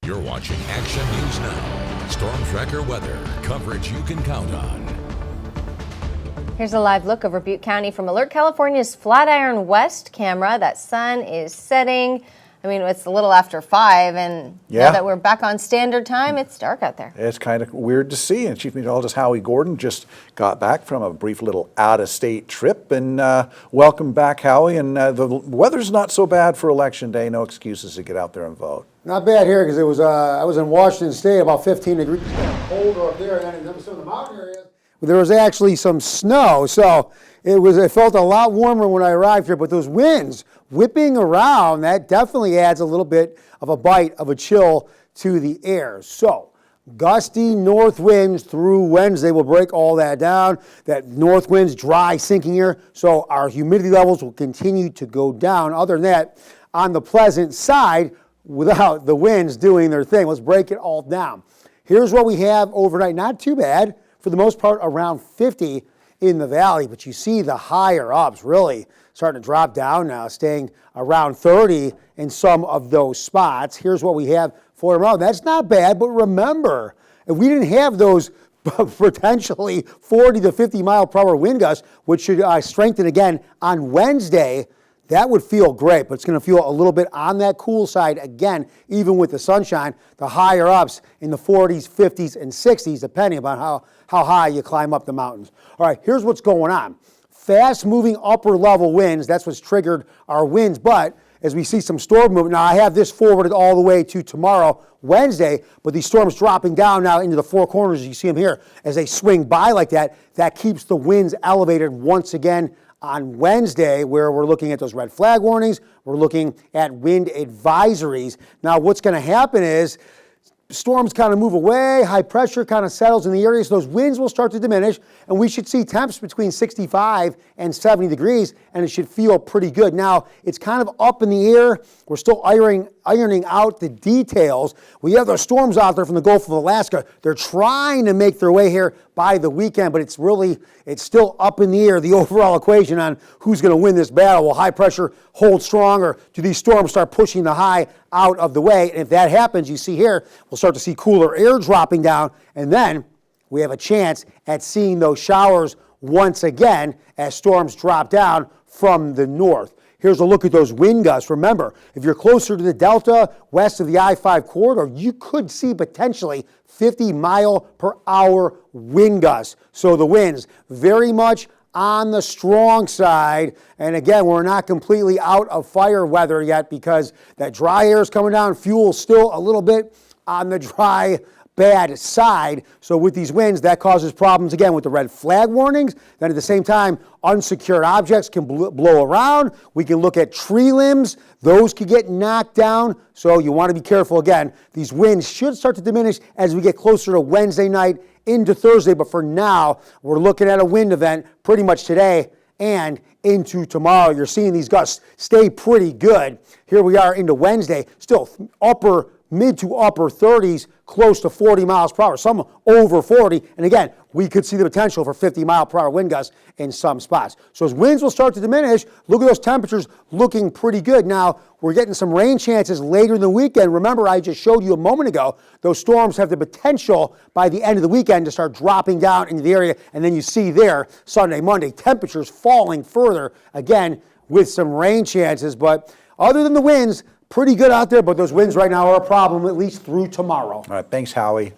You're watching Action News Now. Storm Tracker weather. Coverage you can count on. Here's a live look over Butte County from Alert California's Flatiron West camera. That sun is setting. I mean, it's a little after 5, and now that we're back on standard time, it's dark out there. It's kind of weird to see. And Chief Meteorologist Howie Gordon just got back from a brief little out-of-state trip. And welcome back, Howie. And the weather's not so bad for Election Day. No excuses to get out there and vote. Not bad here because it was. I was in Washington State, about 15 degrees. Colder up there, and then in some of the mountain areas, there was actually some snow. So it felt a lot warmer when I arrived here. But those winds whipping around, that definitely adds a little bit of a bite of a chill to the air. So gusty north winds through Wednesday will break all that down. That north winds, dry, sinking air. So our humidity levels will continue to go down. Other than that, on the pleasant side, without the winds doing their thing, let's break it all down. Here's what we have overnight. Not too bad. For the most part, around 50 in the valley. But you see the higher ups really starting to drop down now, staying around 30 in some of those spots. Here's what we have for tomorrow. That's not bad, but remember, if we didn't have those potentially 40 to 50 mile per hour wind gusts, which should strengthen again on Wednesday, that would feel great, but it's going to feel a little bit on that cool side again, even with the sunshine. The higher ups in the 40s, 50s, and 60s, depending upon how high you climb up the mountains. All right, here's what's going on. Fast-moving upper-level winds, that's what's triggered our winds, but as we see some storm movement, now I have this forwarded all the way to tomorrow, Wednesday, but these storms dropping down now into the four corners, as you see them here, as they swing by like that, that keeps the winds elevated once again on Wednesday, where we're looking at those red flag warnings, we're looking at wind advisories. Now, what's going to happen is storms kind of move away, high pressure kind of settles in the area, so those winds will start to diminish, and we should see temps between 65 and 70 degrees, and it should feel pretty good. Now, it's kind of up in the air. We're still ironing out the details. We have those storms out there from the Gulf of Alaska. They're trying to make their way here by the weekend, but it's still up in the air, the overall equation on who's going to win this battle. Will high pressure hold strong, or do these storms start pushing the high out of the way? And if that happens, you see here, we'll start to see cooler air dropping down, and then we have a chance at seeing those showers once again as storms drop down from the north. Here's a look at those wind gusts. Remember, if you're closer to the Delta, west of the I-5 corridor, you could see potentially 50 mile per hour wind gusts. So the winds very much on the strong side. And again, we're not completely out of fire weather yet because that dry air is coming down. Fuel still a little bit on the dry bad side. So with these winds, that causes problems again with the red flag warnings. Then at the same time, unsecured objects can blow around. We can look at tree limbs. Those could get knocked down. So you want to be careful again. These winds should start to diminish as we get closer to Wednesday night into Thursday. But for now, we're looking at a wind event pretty much today and into tomorrow. You're seeing these gusts stay pretty good. Here we are into Wednesday, still mid to upper 30s, close to 40 miles per hour, some over 40. And again, we could see the potential for 50 mile per hour wind gusts in some spots. So as winds will start to diminish, look at those temperatures looking pretty good. Now, we're getting some rain chances later in the weekend. Remember, I just showed you a moment ago, those storms have the potential by the end of the weekend to start dropping down into the area. And then you see there, Sunday, Monday, temperatures falling further, again, with some rain chances. But other than the winds, pretty good out there, but those winds right now are a problem, at least through tomorrow. All right, thanks, Howie.